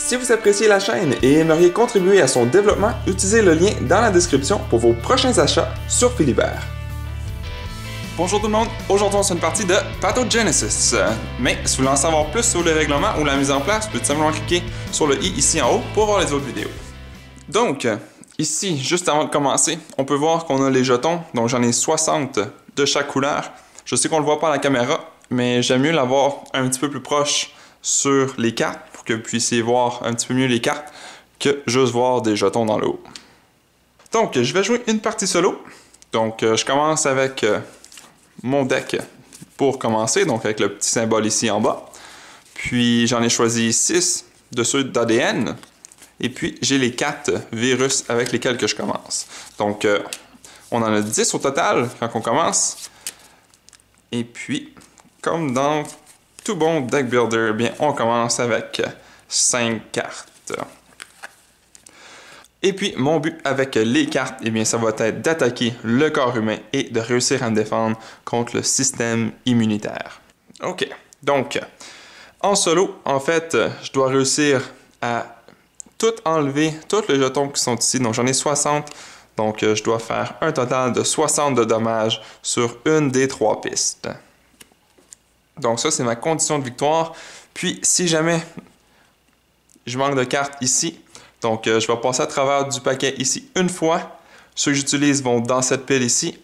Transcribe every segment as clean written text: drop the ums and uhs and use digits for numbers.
Si vous appréciez la chaîne et aimeriez contribuer à son développement, utilisez le lien dans la description pour vos prochains achats sur Philibert. Bonjour tout le monde, aujourd'hui on se fait une partie de Pathogenesis. Mais si vous voulez en savoir plus sur les règlements ou la mise en place, vous pouvez tout simplement cliquer sur le i ici en haut pour voir les autres vidéos. Donc, ici, juste avant de commencer, on peut voir qu'on a les jetons, donc j'en ai 60 de chaque couleur. Je sais qu'on ne le voit pas à la caméra, mais j'aime mieux l'avoir un petit peu plus proche sur les cartes pour que vous puissiez voir un petit peu mieux les cartes que juste voir des jetons dans le haut. Donc, je vais jouer une partie solo. Donc, je commence avec mon deck pour commencer, donc avec le petit symbole ici en bas. Puis, j'en ai choisi 6 de ceux d'ADN. Et puis, j'ai les 4 virus avec lesquels que je commence. Donc, on en a 10 au total quand on commence. Et puis, comme dans tout bon deck builder, bien, on commence avec 5 cartes. Et puis, mon but avec les cartes, eh bien, ça va être d'attaquer le corps humain et de réussir à me défendre contre le système immunitaire. OK. Donc, en solo, en fait, je dois réussir à tout enlever, tous les jetons qui sont ici. Donc, j'en ai 60. Donc, je dois faire un total de 60 de dommages sur une des 3 pistes. Donc, ça, c'est ma condition de victoire. Puis, si jamais je manque de cartes ici, donc je vais passer à travers du paquet ici une fois. Ceux que j'utilise vont dans cette pile ici.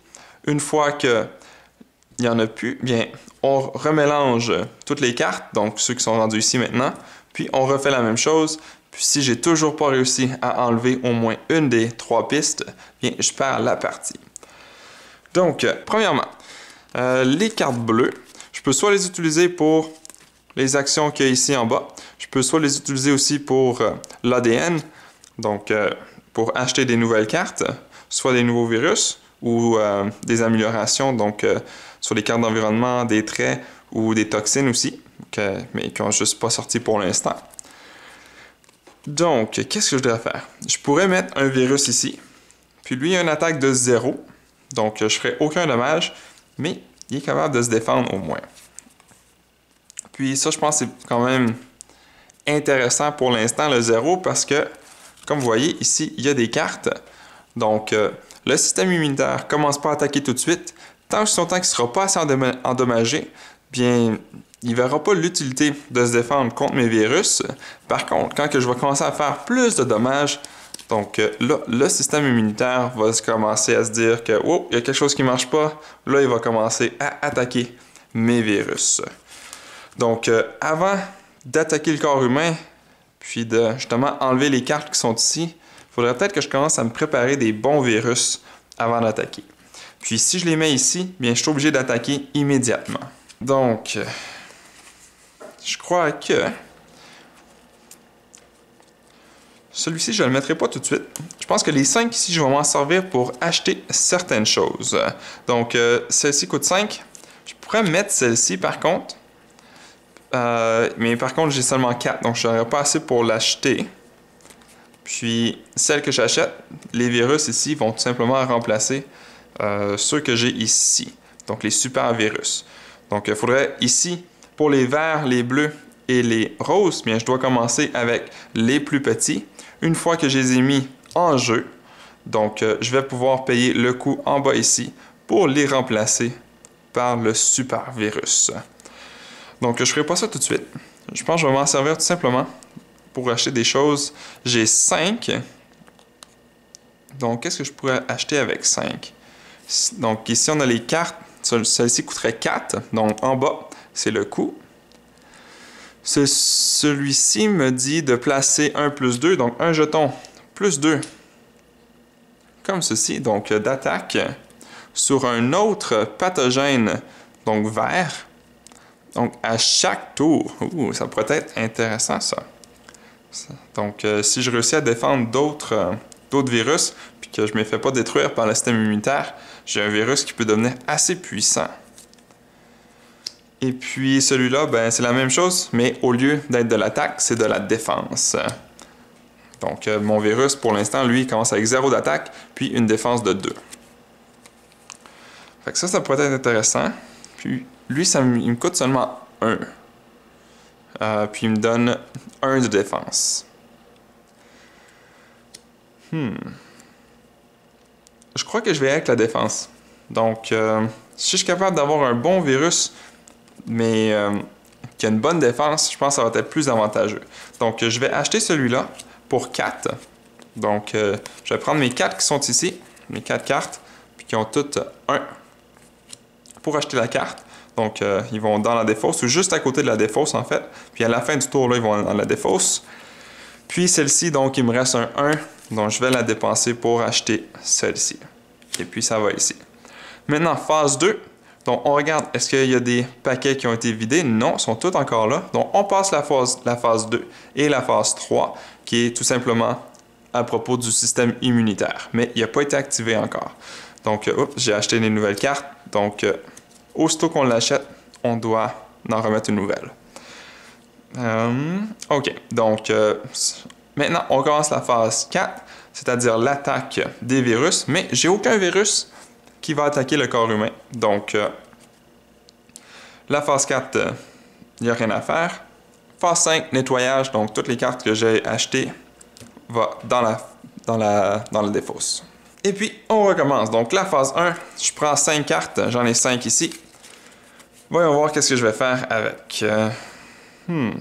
Une fois qu'il n'y en a plus, bien, on remélange toutes les cartes, donc ceux qui sont rendus ici maintenant. Puis, on refait la même chose. Puis si j'ai toujours pas réussi à enlever au moins une des 3 pistes, bien, je perds la partie. Donc, premièrement, les cartes bleues, je peux soit les utiliser pour les actions qu'il y a ici en bas, je peux soit les utiliser aussi pour l'ADN, donc pour acheter des nouvelles cartes, soit des nouveaux virus ou des améliorations, donc sur les cartes d'environnement, des traits ou des toxines aussi, mais qui n'ont juste pas sorti pour l'instant. Donc, qu'est-ce que je devrais faire? Je pourrais mettre un virus ici, puis lui il a une attaque de 0, donc je ne ferai aucun dommage, mais il est capable de se défendre au moins. Puis ça, je pense que c'est quand même intéressant pour l'instant, le 0, parce que, comme vous voyez, ici, il y a des cartes. Donc, le système immunitaire ne commence pas à attaquer tout de suite. Tant qu'il ne sera pas assez endommagé, bien, il ne verra pas l'utilité de se défendre contre mes virus. Par contre, quand je vais commencer à faire plus de dommages, donc là, le système immunitaire va commencer à se dire que oh, il y a quelque chose qui ne marche pas. Là, il va commencer à attaquer mes virus. Donc, avant d'attaquer le corps humain, puis de justement enlever les cartes qui sont ici, il faudrait peut-être que je commence à me préparer des bons virus avant d'attaquer. Puis, si je les mets ici, bien, je suis obligé d'attaquer immédiatement. Donc, je crois que celui-ci, je ne le mettrai pas tout de suite. Je pense que les 5 ici, je vais m'en servir pour acheter certaines choses. Donc, celle-ci coûte 5. Je pourrais mettre celle-ci, par contre. Mais par contre, j'ai seulement 4, donc je n'aurai pas assez pour l'acheter. Puis, celle que j'achète, les virus ici vont tout simplement remplacer ceux que j'ai ici. Donc, les super virus. Donc, il faudrait ici, pour les verts, les bleus et les roses, bien, je dois commencer avec les plus petits. Une fois que je les ai mis en jeu, donc je vais pouvoir payer le coût en bas ici pour les remplacer par le super virus. Donc, je ne ferai pas ça tout de suite. Je pense que je vais m'en servir tout simplement pour acheter des choses. J'ai 5. Donc, qu'est-ce que je pourrais acheter avec 5? Donc, ici, on a les cartes. Celle-ci coûterait 4. Donc, en bas, c'est le coût. Celui-ci me dit de placer 1 plus 2. Donc, un jeton plus 2. Comme ceci. Donc, d'attaque sur un autre pathogène. Donc, vert. Donc, à chaque tour, ça pourrait être intéressant, ça. Donc, si je réussis à défendre d'autres virus, puis que je ne me fais pas détruire par le système immunitaire, j'ai un virus qui peut devenir assez puissant. Et puis, celui-là, ben, c'est la même chose, mais au lieu d'être de l'attaque, c'est de la défense. Donc, mon virus, pour l'instant, lui, il commence avec 0 d'attaque, puis une défense de 2. Fait que ça pourrait être intéressant. Puis, lui, il me coûte seulement 1. Puis, il me donne 1 de défense. Je crois que je vais aller avec la défense. Donc, si je suis capable d'avoir un bon virus, mais qui a une bonne défense, je pense que ça va être plus avantageux. Donc, je vais acheter celui-là pour 4. Donc, je vais prendre mes 4 qui sont ici, mes 4 cartes, puis qui ont toutes 1 pour acheter la carte. Donc, ils vont dans la défausse, ou juste à côté de la défausse, en fait. Puis, à la fin du tour, là, ils vont dans la défausse. Puis, celle-ci, donc, il me reste un 1. Donc, je vais la dépenser pour acheter celle-ci. Et puis, ça va ici. Maintenant, phase 2. Donc, on regarde, est-ce qu'il y a des paquets qui ont été vidés? Non, ils sont tous encore là. Donc, on passe la phase 2 et la phase 3, qui est tout simplement à propos du système immunitaire. Mais il n'a pas été activé encore. Donc, j'ai acheté des nouvelles cartes. Donc, aussitôt qu'on l'achète, on doit en remettre une nouvelle. OK. Donc, maintenant, on commence la phase 4, c'est-à-dire l'attaque des virus. Mais j'ai aucun virus qui va attaquer le corps humain. Donc, la phase 4, il n'y a rien à faire. Phase 5, nettoyage. Donc, toutes les cartes que j'ai achetées vont dans la défausse. Et puis, on recommence. Donc, la phase 1, je prends 5 cartes. J'en ai 5 ici. Voyons voir qu'est-ce que je vais faire avec. Je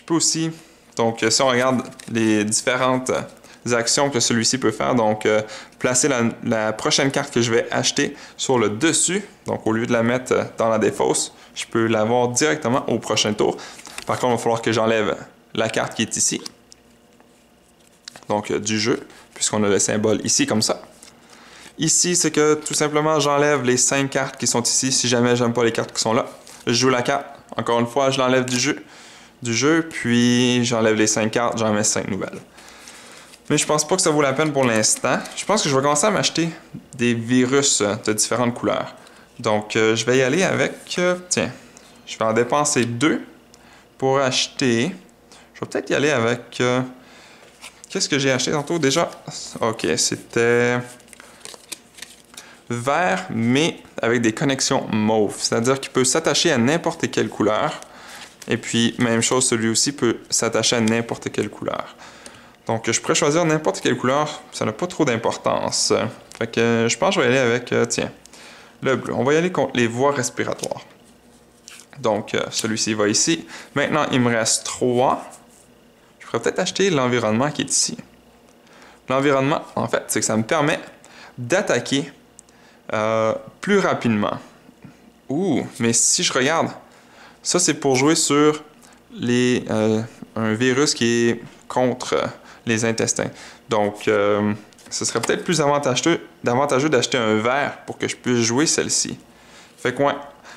peux aussi... Donc, si on regarde les différentes actions que celui-ci peut faire, donc placer la prochaine carte que je vais acheter sur le dessus. Donc, au lieu de la mettre dans la défausse, je peux l'avoir directement au prochain tour. Par contre, il va falloir que j'enlève la carte qui est ici. Donc, du jeu, puisqu'on a le symbole ici comme ça. Ici, c'est que tout simplement, j'enlève les 5 cartes qui sont ici si jamais j'aime pas les cartes qui sont là. Je joue la carte. Encore une fois, je l'enlève du jeu, puis j'enlève les 5 cartes, j'en mets 5 nouvelles. Mais je pense pas que ça vaut la peine pour l'instant. Je pense que je vais commencer à m'acheter des virus de différentes couleurs. Donc, je vais y aller avec... tiens, je vais en dépenser 2 pour acheter... Je vais peut-être y aller avec... qu'est-ce que j'ai acheté tantôt déjà? OK, c'était... vert, mais avec des connexions mauve. C'est-à-dire qu'il peut s'attacher à n'importe quelle couleur. Et puis, même chose, celui aussi peut s'attacher à n'importe quelle couleur. Donc, je pourrais choisir n'importe quelle couleur. Ça n'a pas trop d'importance. Fait que je pense que je vais aller avec, tiens, le bleu. On va y aller contre les voies respiratoires. Donc, celui-ci va ici. Maintenant, il me reste 3. Je pourrais peut-être acheter l'environnement qui est ici. L'environnement, en fait, c'est que ça me permet d'attaquer plus rapidement. Mais si je regarde, ça c'est pour jouer sur un virus qui est contre les intestins. Donc, ce serait peut-être plus avantageux d'acheter un vert pour que je puisse jouer celle-ci. Fait que,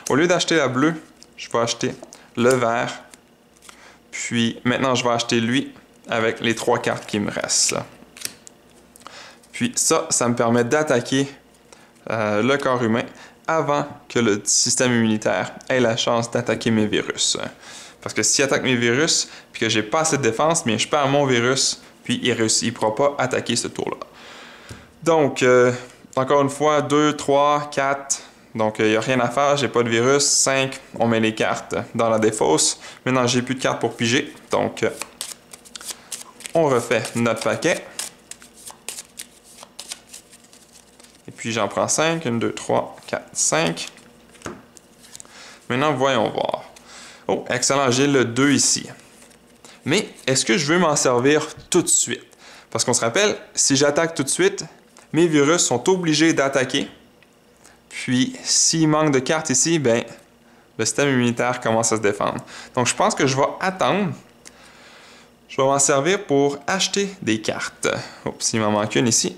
au lieu d'acheter la bleue, je vais acheter le vert. Puis, maintenant, je vais acheter lui avec les 3 cartes qui me restent. Puis, ça me permet d'attaquer le corps humain avant que le système immunitaire ait la chance d'attaquer mes virus. Parce que s'il attaque mes virus, puis que j'ai pas assez de défense, bien, je perds mon virus, puis il ne pourra pas attaquer ce tour-là. Donc, encore une fois, 2, 3, 4. Donc, il n'y a rien à faire, j'ai pas de virus. 5, on met les cartes dans la défausse. Maintenant, j'ai plus de cartes pour piger. Donc, on refait notre paquet. Et puis, j'en prends 5. 1, 2, 3, 4, 5. Maintenant, voyons voir. Oh, excellent, j'ai le 2 ici. Mais est-ce que je veux m'en servir tout de suite? Parce qu'on se rappelle, si j'attaque tout de suite, mes virus sont obligés d'attaquer. Puis, s'il manque de cartes ici, ben, le système immunitaire commence à se défendre. Donc, je pense que je vais attendre. Je vais m'en servir pour acheter des cartes. Oups, il m'en manque une ici.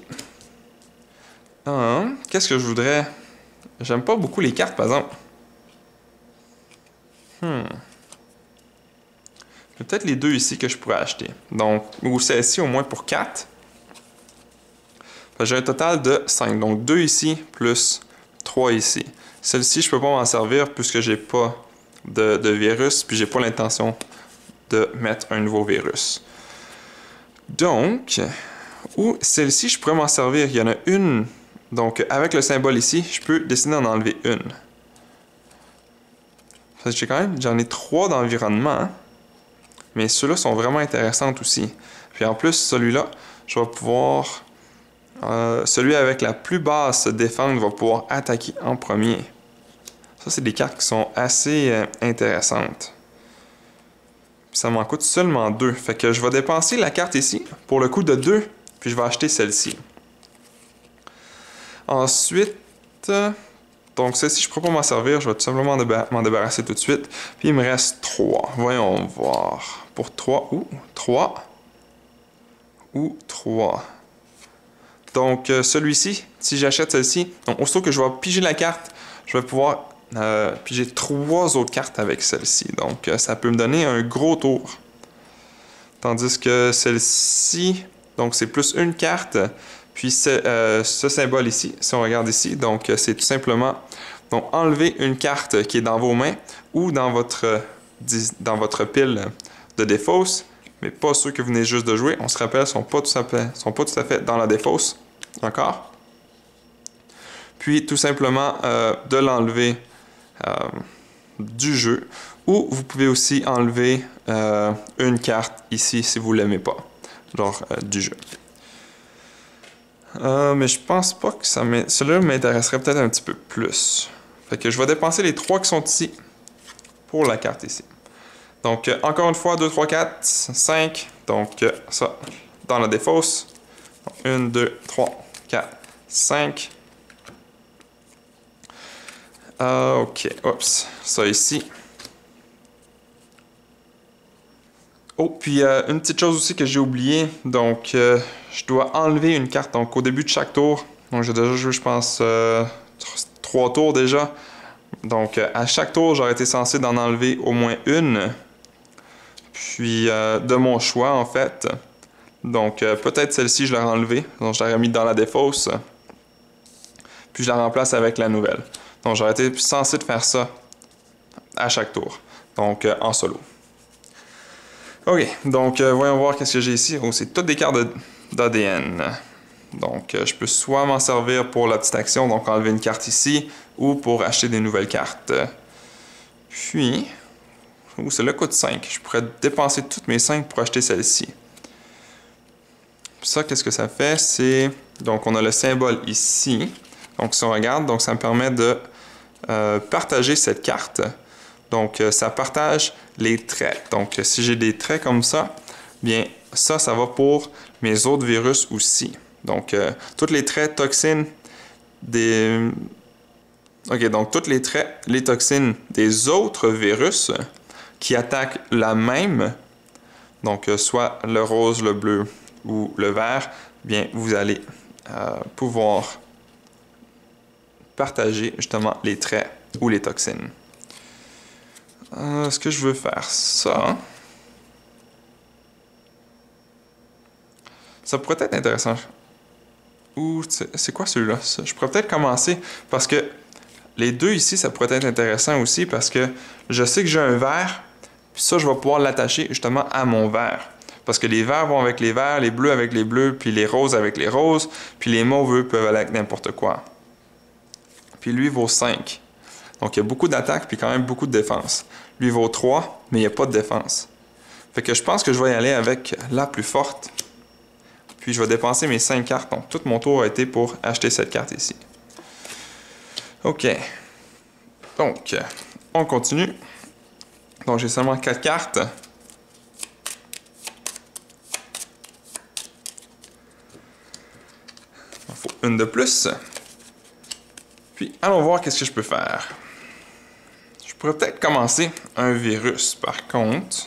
Qu'est-ce que je voudrais? J'aime pas beaucoup les cartes, par exemple. Peut-être les 2 ici que je pourrais acheter. Donc, ou celle-ci au moins pour 4. J'ai un total de 5. Donc, 2 ici plus 3 ici. Celle-ci, je ne peux pas m'en servir puisque j'ai pas de virus, puis j'ai pas l'intention de mettre un nouveau virus. Donc, ou celle-ci, je pourrais m'en servir. Il y en a une. Donc, avec le symbole ici, je peux décider d'en enlever une. J'en ai 3 d'environnement. Mais ceux-là sont vraiment intéressants aussi. Puis en plus, celui-là, je vais pouvoir... celui avec la plus basse défense va pouvoir attaquer en premier. Ça, c'est des cartes qui sont assez intéressantes. Puis ça m'en coûte seulement 2. Fait que je vais dépenser la carte ici pour le coût de 2, puis je vais acheter celle-ci. Ensuite, donc celle-ci, je ne pourrais pas m'en servir. Je vais tout simplement m'en débarrasser tout de suite. Puis il me reste 3. Voyons voir. Pour 3 ou 3 ou 3. Donc celui-ci, si j'achète celle-ci, donc aussitôt que je vais piger la carte, je vais pouvoir piger 3 autres cartes avec celle-ci. Donc ça peut me donner un gros tour. Tandis que celle-ci, donc c'est plus une carte. Puis ce symbole ici, si on regarde ici, donc c'est tout simplement donc, enlever une carte qui est dans vos mains ou dans votre pile de défausse, mais pas ceux que vous venez juste de jouer. On se rappelle, sont pas tout à fait dans la défausse encore. Puis tout simplement de l'enlever du jeu. Ou vous pouvez aussi enlever une carte ici si vous ne l'aimez pas, genre du jeu. Mais je pense pas que celui-là m'intéresserait peut-être un petit peu plus. Fait que je vais dépenser les 3 qui sont ici pour la carte ici. Donc, encore une fois, 2, 3, 4, 5. Donc, ça, dans la défausse. 1, 2, 3, 4, 5. OK, oups, ça ici. Oh, puis une petite chose aussi que j'ai oublié. Donc, je dois enlever une carte. Donc, au début de chaque tour. Donc, j'ai déjà joué, je pense, 3 tours déjà. Donc, à chaque tour, j'aurais été censé d'en enlever au moins une. Puis, de mon choix, en fait. Donc, peut-être celle-ci, je l'aurais enlevée. Donc, je l'aurais mis dans la défausse. Puis, je la remplace avec la nouvelle. Donc, j'aurais été censé de faire ça à chaque tour. Donc, en solo. OK, donc voyons voir qu'est-ce que j'ai ici. Oh, c'est toutes des cartes d'ADN. Donc, je peux soit m'en servir pour la petite action, donc enlever une carte ici, ou pour acheter des nouvelles cartes. Puis, celle-là coûte 5. Je pourrais dépenser toutes mes 5 pour acheter celle-ci. Ça, qu'est-ce que ça fait? C'est... Donc, on a le symbole ici. Donc, si on regarde, donc ça me permet de partager cette carte. Donc, ça partage les traits. Donc, si j'ai des traits comme ça, bien, ça va pour mes autres virus aussi. Donc, tous les traits toxines des... OK, donc, tous les traits, les toxines des autres virus qui attaquent la même, donc, soit le rose, le bleu ou le vert, bien, vous allez pouvoir partager justement les traits ou les toxines. Est-ce que je veux faire ça? Ça pourrait être intéressant. Ou c'est quoi celui-là? Je pourrais peut-être commencer parce que les deux ici, ça pourrait être intéressant aussi parce que je sais que j'ai un vert, puis ça, je vais pouvoir l'attacher justement à mon vert. Parce que les verts vont avec les verts, les bleus avec les bleus, puis les roses avec les roses, puis les mauves, eux, peuvent aller avec n'importe quoi. Puis lui vaut 5. Donc, il y a beaucoup d'attaques, puis quand même beaucoup de défense. Lui vaut 3, mais il n'y a pas de défense. Fait que je pense que je vais y aller avec la plus forte. Puis, je vais dépenser mes 5 cartes. Donc, tout mon tour a été pour acheter cette carte ici. OK. Donc, on continue. Donc, j'ai seulement 4 cartes. Il faut une de plus. Puis, allons voir qu'est-ce que je peux faire. Je pourrais peut-être commencer un virus, par contre.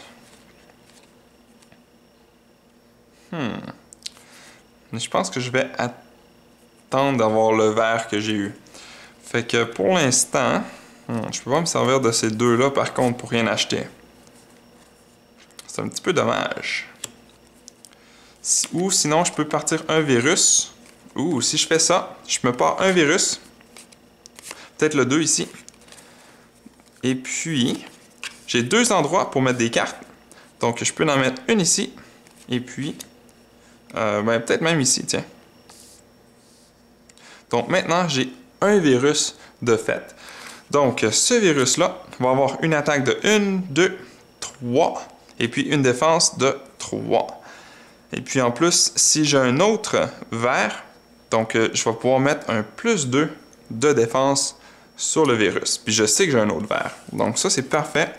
Je pense que je vais attendre d'avoir le vert que j'ai eu. Fait que pour l'instant, je peux pas me servir de ces deux-là, par contre, pour rien acheter. C'est un petit peu dommage. Ou sinon, je peux partir un virus. Ou si je fais ça, je me pars un virus. Peut-être le 2 ici. Et puis, j'ai 2 endroits pour mettre des cartes. Donc, je peux en mettre une ici. Et puis, peut-être même ici, tiens. Donc, maintenant, j'ai un virus de fait. Donc, ce virus-là va avoir une attaque de 1, 2, 3. Et puis, une défense de 3. Et puis en plus, si j'ai un autre vert, donc je vais pouvoir mettre un +2 de défense sur le virus. Puis je sais que j'ai un autre vert. Donc ça, c'est parfait.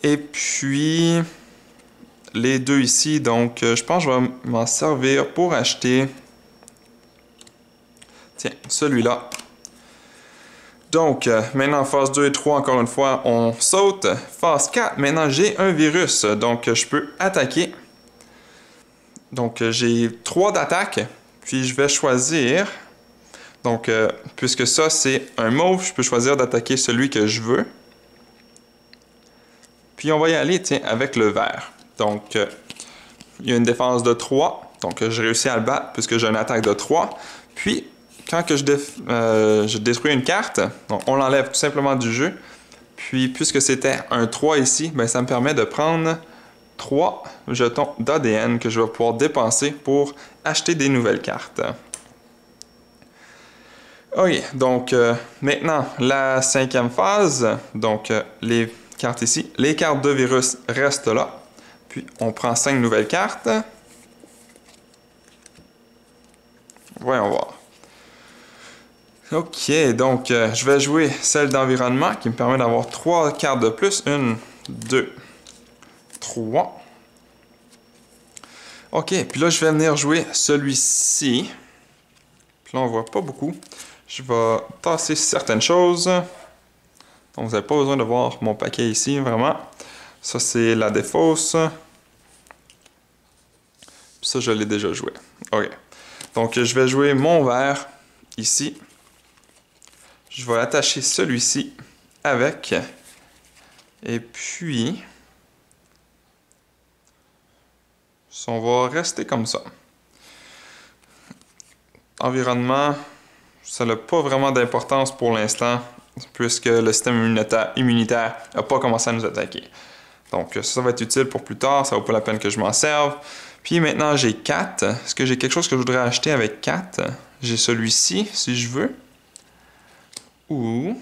Et puis, les deux ici, donc je pense que je vais m'en servir pour acheter, tiens, celui-là. Donc, maintenant, phase 2 et 3, encore une fois, on saute. Phase 4, maintenant, j'ai un virus, donc je peux attaquer. Donc, j'ai 3 d'attaque, puis je vais choisir. Donc, puisque ça, c'est un mauve, je peux choisir d'attaquer celui que je veux. Puis, on va y aller, tiens, avec le vert. Donc, il y a une défense de 3. Donc, j'ai réussi à le battre puisque j'ai une attaque de 3. Puis, quand que je détruis une carte, donc on l'enlève tout simplement du jeu. Puis, puisque c'était un 3 ici, ben, ça me permet de prendre 3 jetons d'ADN que je vais pouvoir dépenser pour acheter des nouvelles cartes. Ok, donc maintenant, la 5e phase, donc les cartes ici. Les cartes de virus restent là. Puis, on prend 5 nouvelles cartes. Voyons voir. Ok, donc je vais jouer celle d'environnement qui me permet d'avoir 3 cartes de plus. 1, 2, 3. Ok, puis là, je vais venir jouer celui-ci. Puis là, on voit pas beaucoup. Je vais tasser certaines choses. Donc, vous n'avez pas besoin de voir mon paquet ici, vraiment. Ça, c'est la défausse. Puis ça, je l'ai déjà joué. Ok. Donc, je vais jouer mon vert ici. Je vais attacher celui-ci avec. Et puis, on va rester comme ça. Environnement, ça n'a pas vraiment d'importance pour l'instant, puisque le système immunitaire n'a pas commencé à nous attaquer. Donc, ça va être utile pour plus tard, ça vaut pas la peine que je m'en serve. Puis maintenant, j'ai 4. Est-ce que j'ai quelque chose que je voudrais acheter avec 4? J'ai celui-ci, si je veux. Ou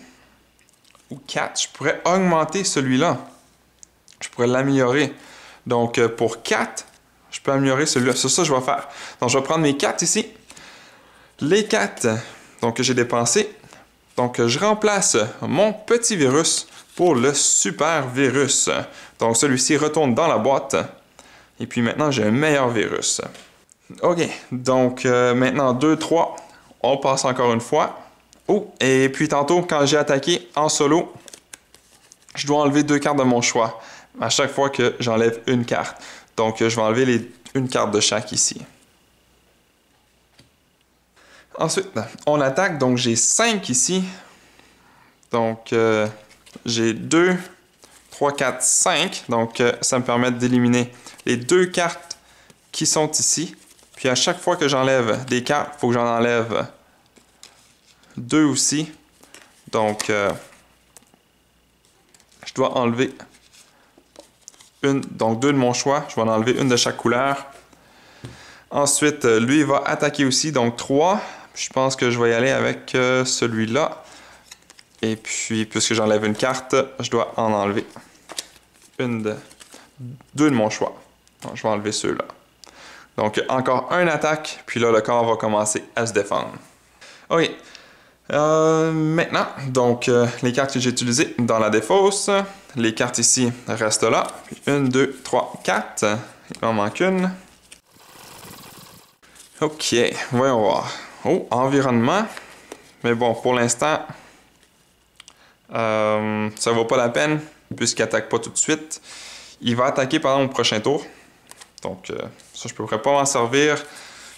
4. Je pourrais augmenter celui-là. Je pourrais l'améliorer. Donc, pour 4, je peux améliorer celui-là. C'est ça que je vais faire. Donc, je vais prendre mes 4 ici. Les 4 donc, que j'ai dépensés. Donc, je remplace mon petit virus pour le super virus. Donc, celui-ci retourne dans la boîte. Et puis maintenant, j'ai un meilleur virus. OK, donc maintenant 2, 3, on passe encore une fois. Oh, et puis tantôt, quand j'ai attaqué en solo, je dois enlever 2 cartes de mon choix à chaque fois que j'enlève une carte. Donc, je vais enlever une carte de chaque ici. Ensuite, on attaque, donc j'ai 5 ici. Donc, j'ai 2, 3, 4, 5. Donc, ça me permet d'éliminer les 2 cartes qui sont ici. Puis à chaque fois que j'enlève des cartes, il faut que j'en enlève 2 aussi. Donc, je dois enlever donc 2 de mon choix. Je vais en enlever une de chaque couleur. Ensuite, lui, il va attaquer aussi, donc 3. Je pense que je vais y aller avec celui-là. Et puis, puisque j'enlève une carte, je dois en enlever 2 de mon choix. Donc, je vais enlever ceux-là. Donc, encore une attaque, puis là, le corps va commencer à se défendre. OK. Maintenant, donc, les cartes que j'ai utilisées dans la défausse, les cartes ici restent là. Puis 1, 2, 3, 4. Il m'en manque une. OK, voyons voir. Oh, environnement. Mais bon, pour l'instant, ça vaut pas la peine, puisqu'il n'attaque pas tout de suite. Il va attaquer pendant mon prochain tour. Donc, ça, je ne pourrais pas m'en servir.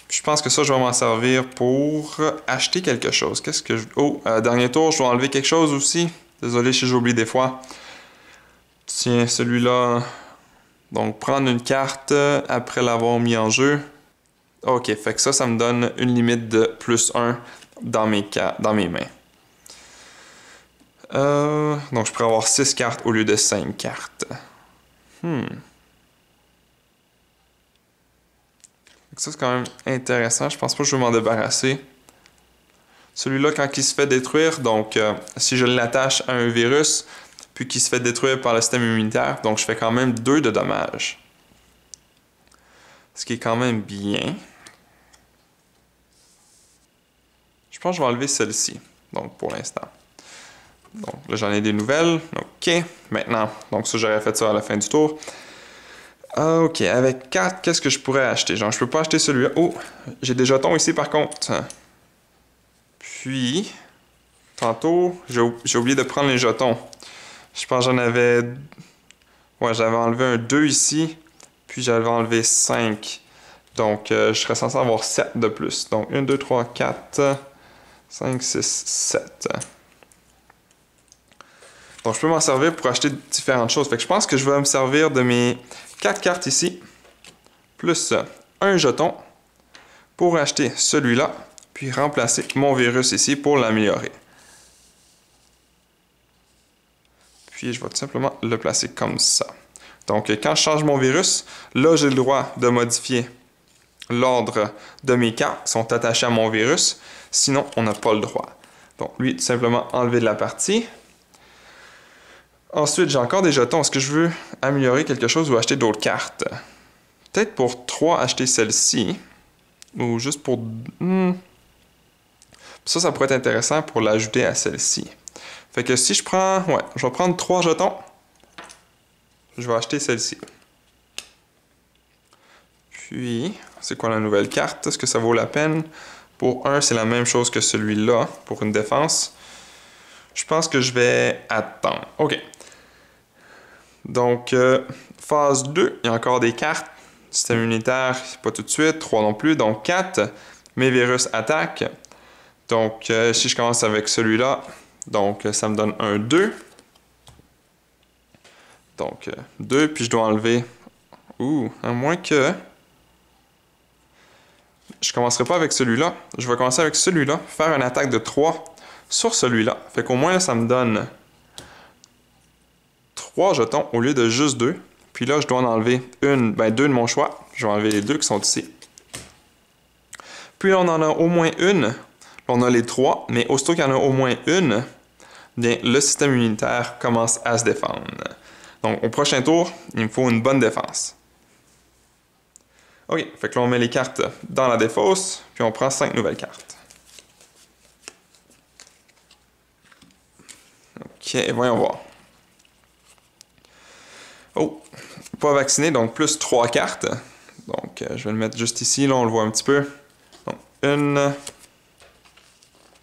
Puis, je pense que ça, je vais m'en servir pour acheter quelque chose. Qu'est-ce que je... Oh, dernier tour, je dois enlever quelque chose aussi. Désolé si j'oublie des fois. Tiens, celui-là. Donc, prendre une carte après l'avoir mis en jeu. OK, fait que ça me donne une limite de +1 dans mes mains. Donc, je pourrais avoir 6 cartes au lieu de 5 cartes. Ça, c'est quand même intéressant. Je pense pas que je vais m'en débarrasser. Celui-là, quand il se fait détruire, donc si je l'attache à un virus, puis qu'il se fait détruire par le système immunitaire, donc je fais quand même 2 de dommages. Ce qui est quand même bien. Je pense que je vais enlever celle-ci. Donc, pour l'instant. Donc, là, j'en ai des nouvelles. OK. Maintenant, donc ça, j'aurais fait ça à la fin du tour. OK. Avec 4, qu'est-ce que je pourrais acheter? Genre, je peux pas acheter celui-là. Oh! J'ai des jetons ici, par contre. Puis, tantôt, j'ai oublié de prendre les jetons. Je pense que j'en avais... Ouais, j'avais enlevé un 2 ici. Puis, j'avais enlevé 5. Donc, je serais censé avoir 7 de plus. Donc, 1, 2, 3, 4, 5, 6, 7. Donc, je peux m'en servir pour acheter différentes choses. Fait que je pense que je vais me servir de mes 4 cartes ici, plus un jeton, pour acheter celui-là, puis remplacer mon virus ici pour l'améliorer. Puis, je vais tout simplement le placer comme ça. Donc, quand je change mon virus, là, j'ai le droit de modifier l'ordre de mes cartes qui sont attachées à mon virus. Sinon, on n'a pas le droit. Donc, lui, tout simplement enlever de la partie. Ensuite, j'ai encore des jetons. Est-ce que je veux améliorer quelque chose ou acheter d'autres cartes? Peut-être pour 3, acheter celle-ci. Ou juste pour... Ça pourrait être intéressant pour l'ajouter à celle-ci. Fait que si je prends... Ouais, je vais prendre 3 jetons. Je vais acheter celle-ci. Puis, c'est quoi la nouvelle carte? Est-ce que ça vaut la peine? Pour 1, c'est la même chose que celui-là, pour une défense. Je pense que je vais attendre. OK. Donc, phase 2, il y a encore des cartes. Système immunitaire, pas tout de suite. 3 non plus. Donc, 4, mes virus attaquent. Donc, si je commence avec celui-là, donc ça me donne un 2. Donc, 2, puis je dois enlever... à moins que... Je commencerai pas avec celui-là. Je vais commencer avec celui-là, faire une attaque de 3 sur celui-là. Fait qu'au moins, là, ça me donne 3 jetons au lieu de juste 2. Puis là, je dois en enlever 2 de mon choix. Je vais enlever les 2 qui sont ici. Puis là, on en a au moins une. On a les 3, mais aussitôt qu'il y en a au moins une, bien, le système immunitaire commence à se défendre. Donc, au prochain tour, il me faut une bonne défense. OK, fait que là, on met les cartes dans la défausse, puis on prend 5 nouvelles cartes. OK, voyons voir. Oh, pas vacciné, donc plus 3 cartes. Donc, je vais le mettre juste ici, là, on le voit un petit peu. Donc, 1,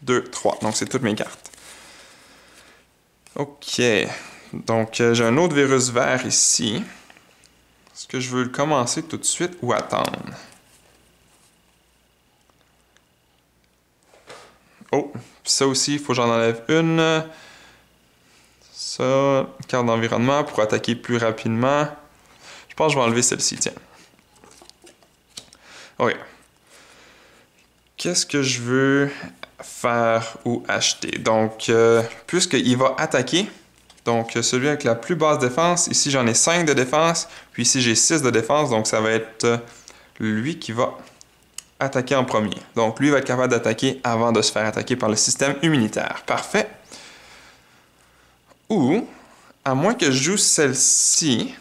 2, 3. Donc, c'est toutes mes cartes. OK. Donc, j'ai un autre virus vert ici. Est-ce que je veux le commencer tout de suite ou attendre? Oh, puis ça aussi, il faut que j'en enlève une. Ça, carte d'environnement pour attaquer plus rapidement. Je pense que je vais enlever celle-ci, tiens. OK. Qu'est-ce que je veux faire ou acheter? Donc, puisqu'il va attaquer, donc celui avec la plus basse défense, ici j'en ai 5 de défense, puis ici j'ai 6 de défense, donc ça va être lui qui va attaquer en premier. Donc lui va être capable d'attaquer avant de se faire attaquer par le système immunitaire. Parfait. Ou, à moins que je joue celle-ci,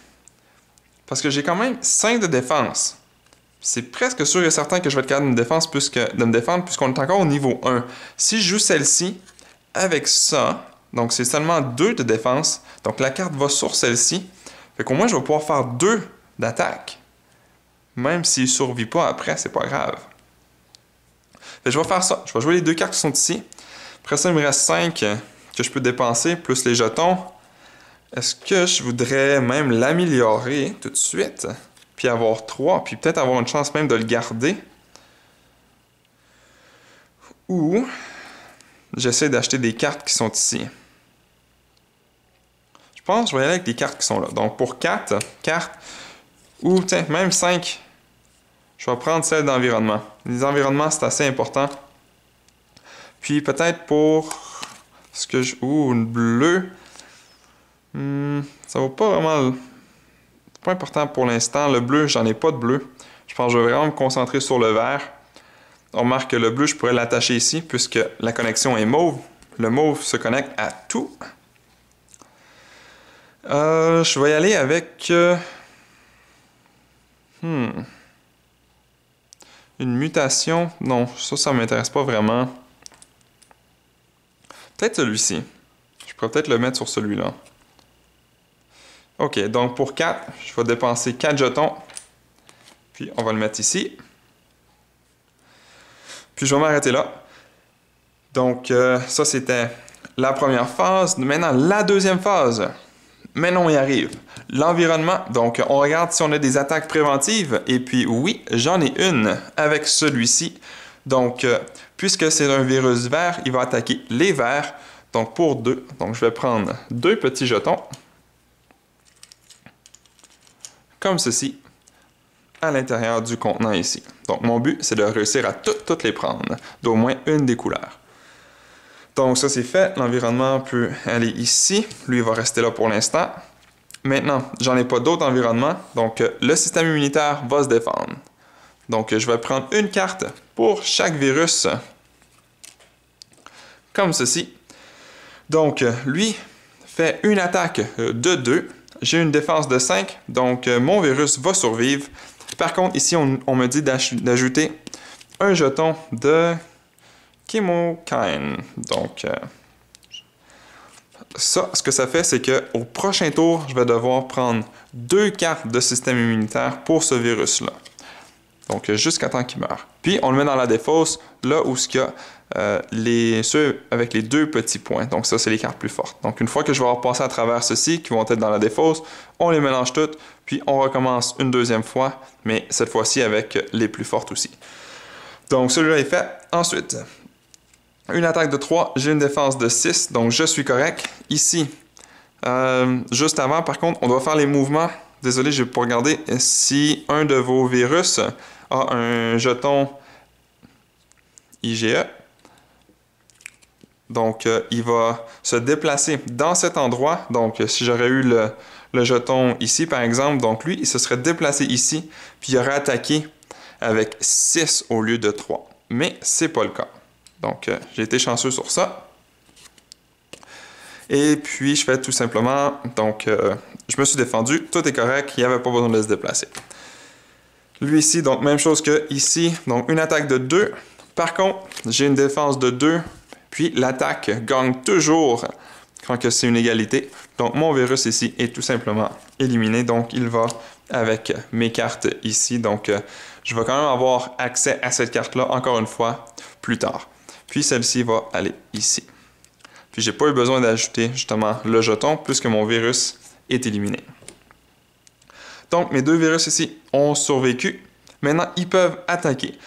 parce que j'ai quand même 5 de défense. C'est presque sûr et certain que je vais être capable de me défendre puisqu'on est encore au niveau 1. Si je joue celle-ci, avec ça, donc c'est seulement 2 de défense, donc la carte va sur celle-ci, fait qu'au moins je vais pouvoir faire 2 d'attaque. Même s'il ne survit pas après, c'est pas grave. Fait que je vais faire ça, je vais jouer les 2 cartes qui sont ici. Après ça, il me reste 5 que je peux dépenser, plus les jetons. Est-ce que je voudrais même l'améliorer tout de suite? Puis avoir 3, puis peut-être avoir une chance même de le garder. Ou j'essaie d'acheter des cartes qui sont ici. Je pense que je vais y aller avec les cartes qui sont là. Donc pour 4 cartes, ou tiens, même 5, je vais prendre celle d'environnement. Les environnements, c'est assez important. Puis peut-être pour ce que je... une bleue. Ça vaut pas vraiment... C'est pas important pour l'instant. Le bleu, j'en ai pas de bleu. Je pense que je vais vraiment me concentrer sur le vert. On remarque que le bleu, je pourrais l'attacher ici puisque la connexion est mauve. Le mauve se connecte à tout. Je vais y aller avec... Une mutation? Non, ça m'intéresse pas vraiment. Peut-être celui-ci. Je pourrais peut-être le mettre sur celui-là. OK, donc pour 4, je vais dépenser 4 jetons. Puis on va le mettre ici. Puis je vais m'arrêter là. Donc ça c'était la première phase. Maintenant la deuxième phase. Maintenant on y arrive. L'environnement. Donc on regarde si on a des attaques préventives. Et puis oui, j'en ai une avec celui-ci. Donc puisque c'est un virus vert, il va attaquer les verts. Donc pour 2. Donc je vais prendre 2 petits jetons. Comme ceci. À l'intérieur du contenant ici. Donc, mon but, c'est de réussir à toutes les prendre, d'au moins une des couleurs. Donc, ça, c'est fait. L'environnement peut aller ici. Lui, il va rester là pour l'instant. Maintenant, j'en ai pas d'autres environnements. Donc, le système immunitaire va se défendre. Donc, je vais prendre une carte pour chaque virus. Comme ceci. Donc, lui fait une attaque de 2. J'ai une défense de 5. Donc, mon virus va survivre. Par contre, ici, on me dit d'ajouter un jeton de Chemokine. Donc, ça, ce que ça fait, c'est qu'au prochain tour, je vais devoir prendre 2 cartes de système immunitaire pour ce virus-là. Donc, jusqu'à temps qu'il meure. Puis, on le met dans la défausse, là où il y a ceux avec les 2 petits points. Donc, ça, c'est les cartes plus fortes. Donc, une fois que je vais avoir passé à travers ceux-ci, qui vont être dans la défausse, on les mélange toutes, puis on recommence une deuxième fois, mais cette fois-ci avec les plus fortes aussi. Donc, celui-là est fait. Ensuite, une attaque de 3, j'ai une défense de 6, donc je suis correct. Ici, juste avant, par contre, on doit faire les mouvements. Désolé, je n'ai pas regardé si un de vos virus a un jeton IgE. Donc, il va se déplacer dans cet endroit. Donc, si j'aurais eu le jeton ici, par exemple, donc lui, il se serait déplacé ici, puis il aurait attaqué avec 6 au lieu de 3. Mais c'est pas le cas. Donc, j'ai été chanceux sur ça. Et puis, je fais tout simplement, donc, je me suis défendu, tout est correct, il n'y avait pas besoin de se déplacer. Lui ici, donc, même chose que ici, donc une attaque de 2. Par contre, j'ai une défense de 2, puis l'attaque gagne toujours quand c'est une égalité. Donc, mon virus ici est tout simplement éliminé, donc il va avec mes cartes ici. Donc, je vais quand même avoir accès à cette carte-là, encore une fois, plus tard. Puis, celle-ci va aller ici. Puis, j'ai pas eu besoin d'ajouter justement le jeton, puisque mon virus est éliminé. Donc, mes 2 virus ici ont survécu. Maintenant, ils peuvent attaquer.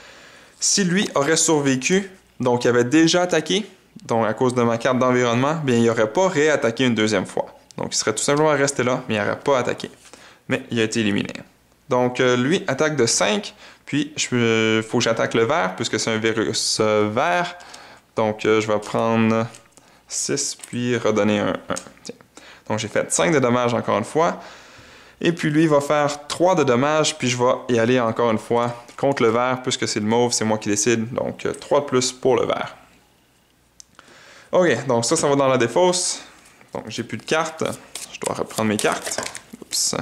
Si lui aurait survécu, donc il avait déjà attaqué, donc à cause de ma carte d'environnement, bien, il n'aurait pas réattaqué une deuxième fois. Donc, il serait tout simplement resté là, mais il n'aurait pas attaqué. Mais il a été éliminé. Donc, lui, attaque de 5, puis il faut que j'attaque le vert, puisque c'est un virus vert. Donc, je vais prendre 6, puis redonner un 1. Tiens. Donc, j'ai fait 5 de dommages encore une fois. Et puis, lui, il va faire 3 de dommages, puis je vais y aller encore une fois contre le vert, puisque c'est le mauve, c'est moi qui décide. Donc, 3 de plus pour le vert. OK, donc ça va dans la défausse. Donc, j'ai plus de cartes. Je dois reprendre mes cartes. Oups.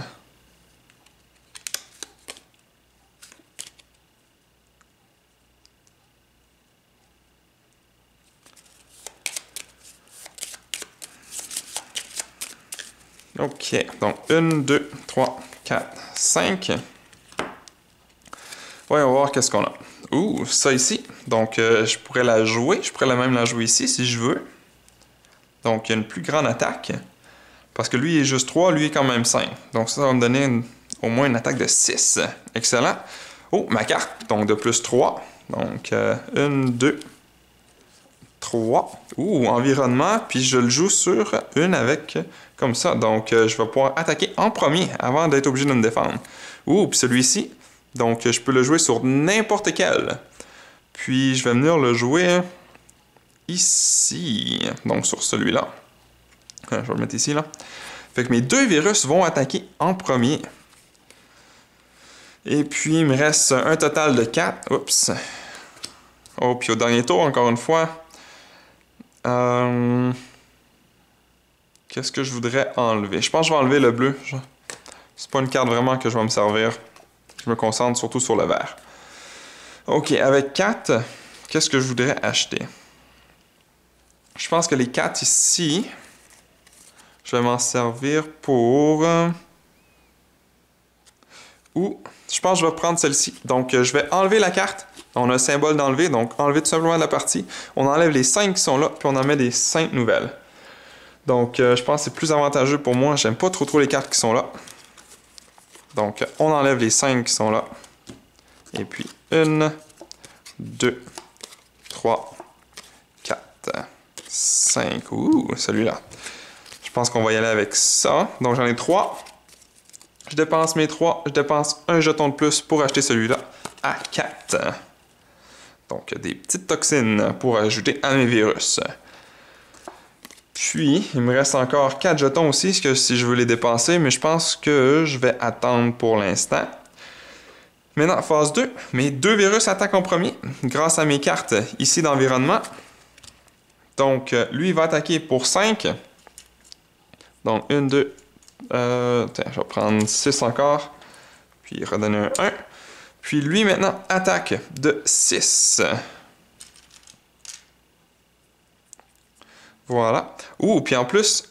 OK, donc 1, 2, 3, 4, 5. Voyons voir qu'est-ce qu'on a. Ouh, ça ici. Donc, je pourrais la jouer. Je pourrais même la jouer ici si je veux. Donc, il y a une plus grande attaque. Parce que lui, il est juste 3, lui, il est quand même 5. Donc, ça va me donner au moins une attaque de 6. Excellent. Oh, ma carte. Donc, de plus 3. Donc, 1, 2, 3. Ouh, environnement. Puis, je le joue sur une avec comme ça. Donc, je vais pouvoir attaquer en premier avant d'être obligé de me défendre. Ouh, puis celui-ci. Donc, je peux le jouer sur n'importe quel. Puis, je vais venir le jouer ici. Donc, sur celui-là. Je vais le mettre ici, là. Fait que mes 2 virus vont attaquer en premier. Et puis, il me reste un total de 4. Oups. Oh, puis au dernier tour, encore une fois. Qu'est-ce que je voudrais enlever? Je pense que je vais enlever le bleu. C'est pas une carte vraiment que je vais me servir. Je me concentre surtout sur le vert. Ok, avec 4, qu'est-ce que je voudrais acheter? Je pense que les 4 ici, je vais m'en servir pour... Ou, je pense que je vais prendre celle-ci. Donc, je vais enlever la carte. On a le symbole d'enlever, donc enlever tout simplement la partie. On enlève les 5 qui sont là, puis on en met les 5 nouvelles. Donc, je pense que c'est plus avantageux pour moi. J'aime pas trop les cartes qui sont là. Donc, on enlève les 5 qui sont là. Et puis, 1, 2, 3, 4, 5. Ouh, celui-là. Je pense qu'on va y aller avec ça. Donc, j'en ai 3. Je dépense mes 3. Je dépense un jeton de plus pour acheter celui-là à 4. Donc, des petites toxines pour ajouter à mes virus. Puis, il me reste encore 4 jetons aussi, si je veux les dépenser, mais je pense que je vais attendre pour l'instant. Maintenant, phase 2. Mes 2 virus attaquent en premier, grâce à mes cartes ici d'environnement. Donc, lui, il va attaquer pour 5. Donc, 1, 2... tiens, je vais prendre 6 encore. Puis, redonner un 1. Puis, lui, maintenant, attaque de 6. Voilà. Ouh, puis en plus,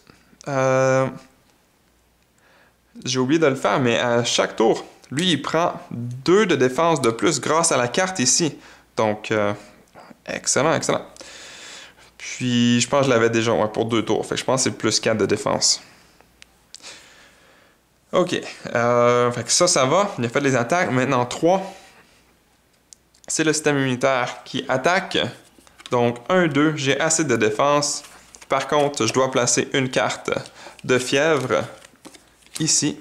j'ai oublié de le faire, mais à chaque tour, lui, il prend 2 de défense de plus grâce à la carte ici. Donc, excellent, excellent. Puis, je pense que je l'avais déjà pour 2 tours. Fait que je pense que c'est plus 4 de défense. Ok. Fait que ça va. Il a fait les attaques. Maintenant, 3. C'est le système immunitaire qui attaque. Donc, 1, 2. J'ai assez de défense. Par contre, je dois placer une carte de fièvre ici.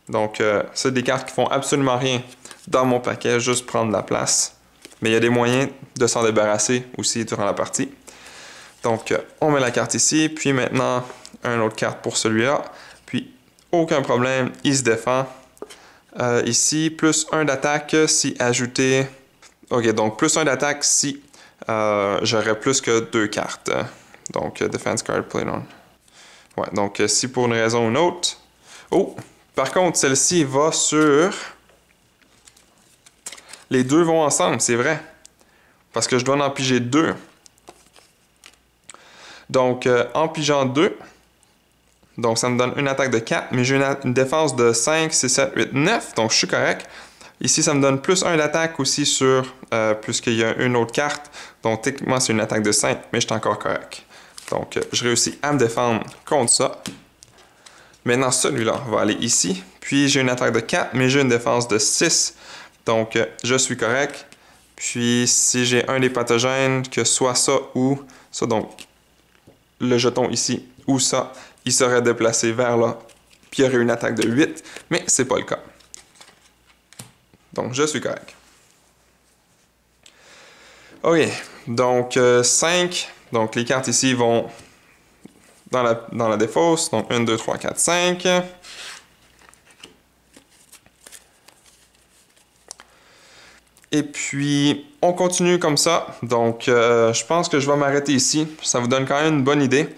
Donc, c'est des cartes qui font absolument rien dans mon paquet, juste prendre la place. Mais il y a des moyens de s'en débarrasser aussi durant la partie. Donc, on met la carte ici, puis maintenant, une autre carte pour celui-là. Puis, aucun problème, il se défend. Ici, plus 1 d'attaque si ajouté... Ok, donc plus 1 d'attaque si j'aurais plus que 2 cartes. Donc, defense card played on. Ouais, donc si pour une raison ou une autre... Oh! Par contre, celle-ci va sur... Les 2 vont ensemble, c'est vrai. Parce que je dois en piger 2. Donc, en pigeant 2, donc ça me donne une attaque de 4, mais j'ai une défense de 5, 6, 7, 8, 9, donc je suis correct. Ici, ça me donne plus 1 d'attaque aussi sur, puisqu'il y a une autre carte. Donc, techniquement, c'est une attaque de 5, mais je suis encore correct. Donc, je réussis à me défendre contre ça. Maintenant, celui-là va aller ici. Puis, j'ai une attaque de 4, mais j'ai une défense de 6. Donc, je suis correct. Puis, si j'ai un des pathogènes, que soit ça ou ça, donc le jeton ici ou ça, il serait déplacé vers là. Puis, il y aurait une attaque de 8, mais c'est pas le cas. Donc, je suis correct. OK. Donc, 5. Donc, les cartes ici vont dans la défausse. Donc, 1, 2, 3, 4, 5. Et puis, on continue comme ça. Donc, je pense que je vais m'arrêter ici. Ça vous donne quand même une bonne idée.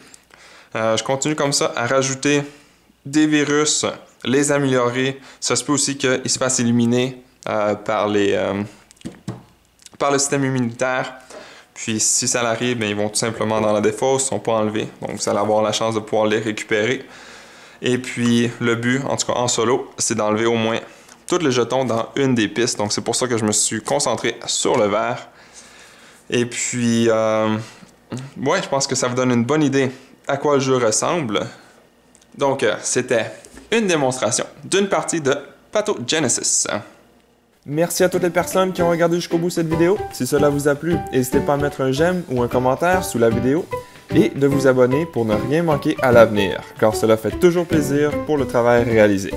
Je continue comme ça à rajouter des virus, les améliorer. Ça se peut aussi qu'ils se fassent éliminer par le système immunitaire. Puis si ça arrive, bien, ils vont tout simplement dans la défausse, ils ne sont pas enlevés. Donc vous allez avoir la chance de pouvoir les récupérer. Et puis le but, en tout cas en solo, c'est d'enlever au moins tous les jetons dans une des pistes. Donc c'est pour ça que je me suis concentré sur le vert. Et puis, ouais, je pense que ça vous donne une bonne idée à quoi le jeu ressemble. Donc c'était une démonstration d'une partie de Pathogenesis. Merci à toutes les personnes qui ont regardé jusqu'au bout cette vidéo. Si cela vous a plu, n'hésitez pas à mettre un j'aime ou un commentaire sous la vidéo et de vous abonner pour ne rien manquer à l'avenir, car cela fait toujours plaisir pour le travail réalisé.